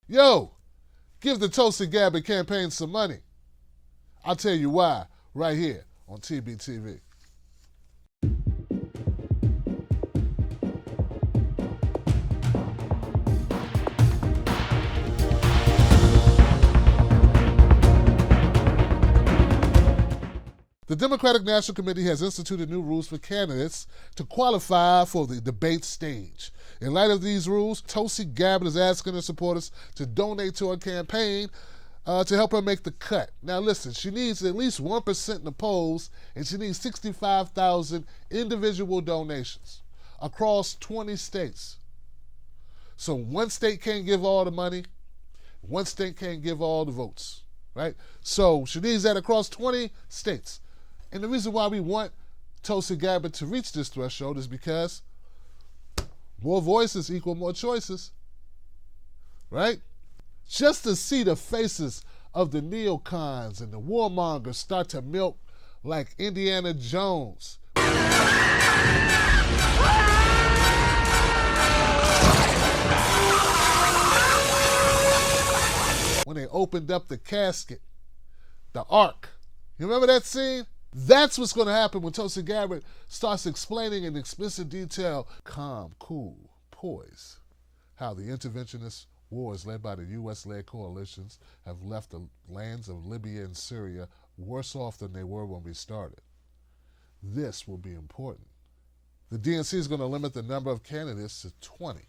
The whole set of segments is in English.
Yo, give the Tulsi Gabbard campaign some money. I'll tell you why right here on TBTV. The Democratic National Committee has instituted new rules for candidates to qualify for the debate stage. In light of these rules, Tulsi Gabbard is asking her supporters to donate to her campaign to help her make the cut. Now listen, she needs at least 1% in the polls, and she needs 65,000 individual donations across 20 states. So one state can't give all the money, one state can't give all the votes, right? So she needs that across 20 states. And the reason why we want Tulsi Gabbard to reach this threshold is because more voices equal more choices, right? Just to see the faces of the neocons and the warmongers start to melt like Indiana Jones. When they opened up the casket, the ark. You remember that scene? That's what's going to happen when Tulsi Gabbard starts explaining in explicit detail, calm, cool, poise, how the interventionist wars led by the U.S.-led coalitions have left the lands of Libya and Syria worse off than they were when we started. This will be important. The DNC is going to limit the number of candidates to 20.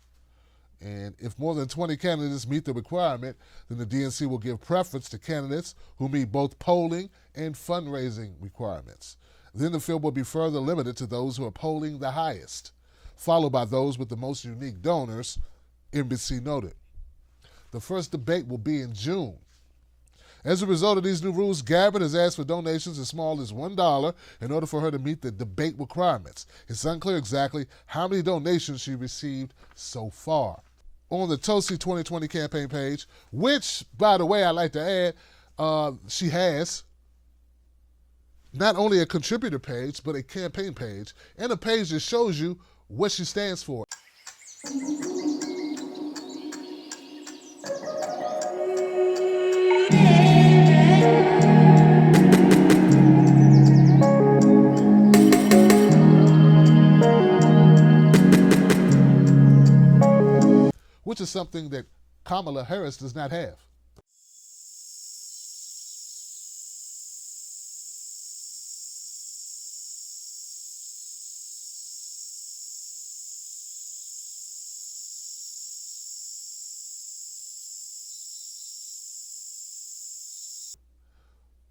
And if more than 20 candidates meet the requirement, then the DNC will give preference to candidates who meet both polling and fundraising requirements. Then the field will be further limited to those who are polling the highest, followed by those with the most unique donors, NBC noted. The first debate will be in June. As a result of these new rules, Gabbard has asked for donations as small as $1 in order for her to meet the debate requirements. It's unclear exactly how many donations she received so far. On the Tulsi 2020 campaign page, which, by the way, I'd like to add, she has not only a contributor page, but a campaign page, and a page that shows you what she stands for. Which is something that Kamala Harris does not have.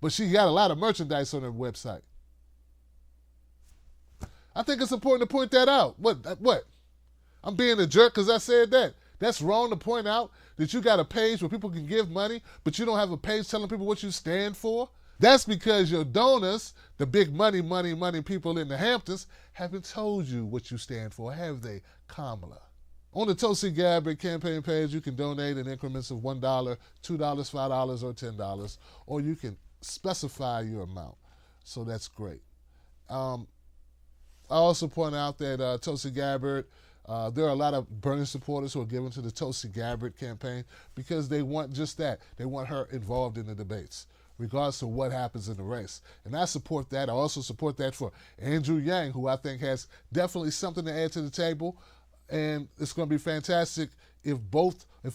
But she got a lot of merchandise on her website. I think it's important to point that out. What? I'm being a jerk because I said that. That's wrong to point out that you got a page where people can give money, but you don't have a page telling people what you stand for. That's because your donors, the big money people in the Hamptons, haven't told you what you stand for, have they, Kamala? On the Tulsi Gabbard campaign page, you can donate in increments of $1, $2, $5, or $10, or you can specify your amount. So that's great. I also point out that Tulsi Gabbard, there are a lot of Bernie supporters who are giving to the Tulsi Gabbard campaign because they want just that. They want her involved in the debates, regardless of what happens in the race. And I support that. I also support that for Andrew Yang, who I think has definitely something to add to the table. And it's going to be fantastic if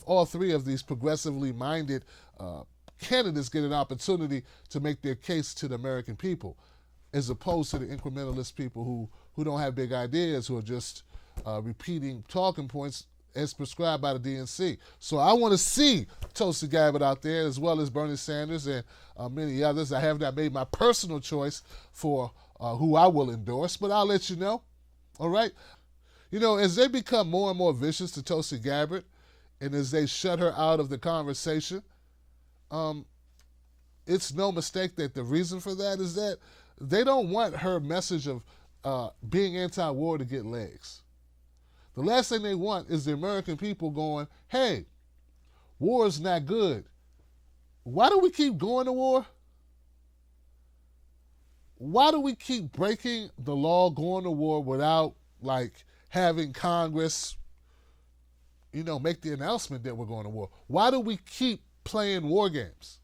all three of these progressively minded candidates get an opportunity to make their case to the American people, as opposed to the incrementalist people who don't have big ideas, who are just repeating talking points as prescribed by the DNC. So I want to see Tulsi Gabbard out there, as well as Bernie Sanders and many others. I have not made my personal choice for who I will endorse, but I'll let you know. All right? You know, as they become more and more vicious to Tulsi Gabbard, and as they shut her out of the conversation, it's no mistake that the reason for that is that they don't want her message of being anti-war to get legs. The last thing they want is the American people going, hey, war is not good. Why do we keep going to war? Why do we keep breaking the law, going to war without, having Congress make the announcement that we're going to war? Why do we keep playing war games?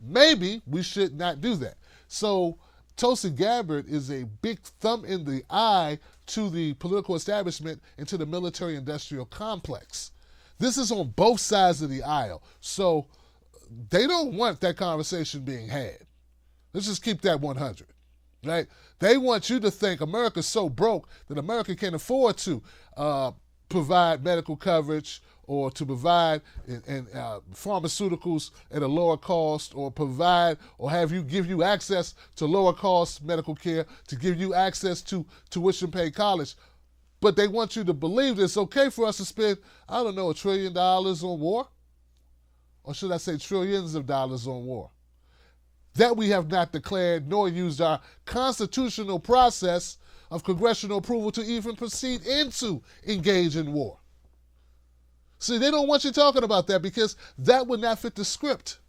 Maybe we should not do that. So Tulsi Gabbard is a big thumb in the eye to the political establishment and to the military-industrial complex. This is on both sides of the aisle. So they don't want that conversation being had. Let's just keep that 100, right? They want you to think America's so broke that America can't afford to provide medical coverage or to provide pharmaceuticals at a lower cost, or provide or give you access to lower cost medical care, to give you access to tuition-paid college. But they want you to believe that it's okay for us to spend, I don't know, $1 trillion on war? Or should I say trillions of dollars on war? That we have not declared nor used our constitutional process of congressional approval to even proceed into engage in war. See, they don't want you talking about that because that would not fit the script.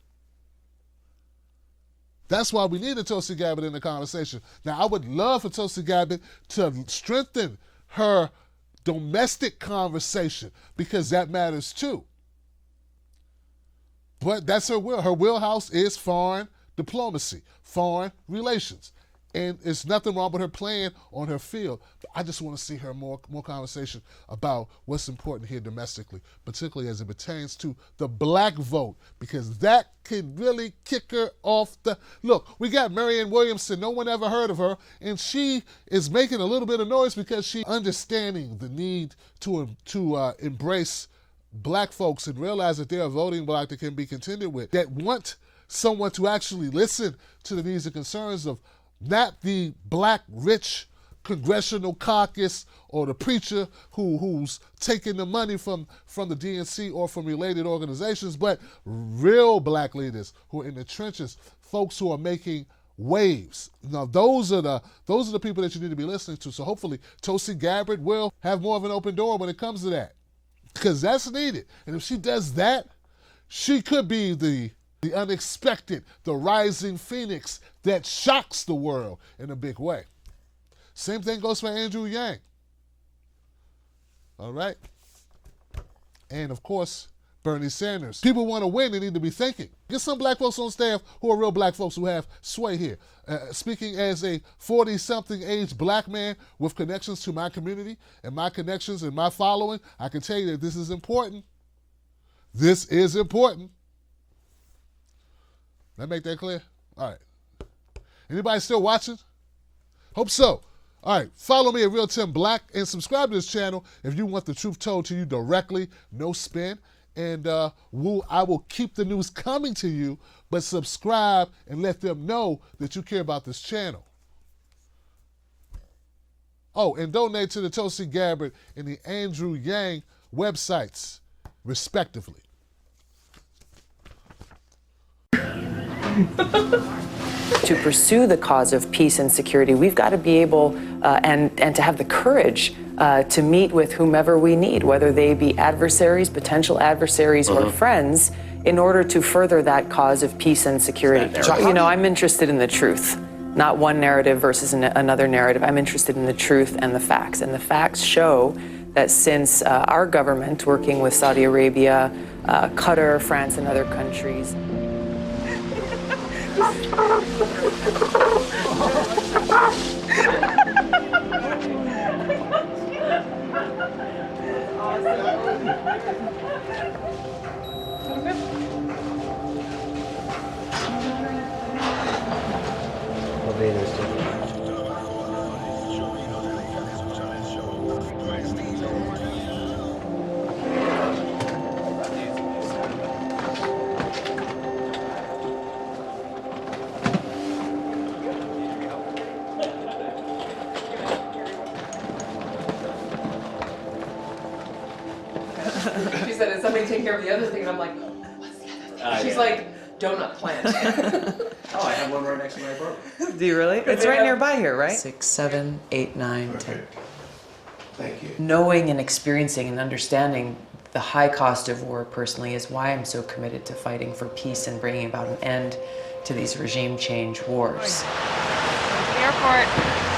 That's why we need a Tulsi Gabbard in the conversation. Now, I would love for Tulsi Gabbard to strengthen her domestic conversation because that matters too. But that's her will. Her wheelhouse is foreign diplomacy, foreign relations. And it's nothing wrong with her playing on her field. But I just want to see her more conversation about what's important here domestically, particularly as it pertains to the black vote, because that could really kick her off the... Look, we got Marianne Williamson. No one ever heard of her, and she is making a little bit of noise because she's understanding the need to embrace black folks and realize that they're a voting bloc that can be contended with, that want someone to actually listen to the needs and concerns of not the black rich congressional caucus or the preacher who's taking the money from the DNC or from related organizations, but real black leaders who are in the trenches, folks who are making waves. Now, those are the people that you need to be listening to. So hopefully Tulsi Gabbard will have more of an open door when it comes to that, because that's needed. And if she does that, she could be the unexpected, the rising phoenix that shocks the world in a big way. Same thing goes for Andrew Yang. All right? And of course, Bernie Sanders. People want to win, they need to be thinking. Get some black folks on staff who are real black folks who have sway here. Speaking as a 40-something age black man with connections to my community and my connections and my following, I can tell you that this is important. This is important. Did I make that clear? All right. Anybody still watching? Hope so. All right. Follow me at Real Tim Black and subscribe to this channel if you want the truth told to you directly, no spin. And I will keep the news coming to you, but subscribe and let them know that you care about this channel. Oh, and donate to the Tulsi Gabbard and the Andrew Yang websites, respectively. To pursue the cause of peace and security, we've got to be able and to have the courage to meet with whomever we need, whether they be adversaries, potential adversaries, or friends, in order to further that cause of peace and security. I'm interested in the truth, not one narrative versus another narrative. I'm interested in the truth and the facts. And the facts show that since our government, working with Saudi Arabia, Qatar, France, and other countries, She said, "Is somebody take care of the other thing?" And I'm like, "What's the other thing?" She's like, "Donut plant." Oh, I have one right next to my apartment. do you really? It's right nearby here, right? 6, 7, 8, 9, 10. Thank you. Knowing and experiencing and understanding the high cost of war personally is why I'm so committed to fighting for peace and bringing about an end to these regime change wars. Airport.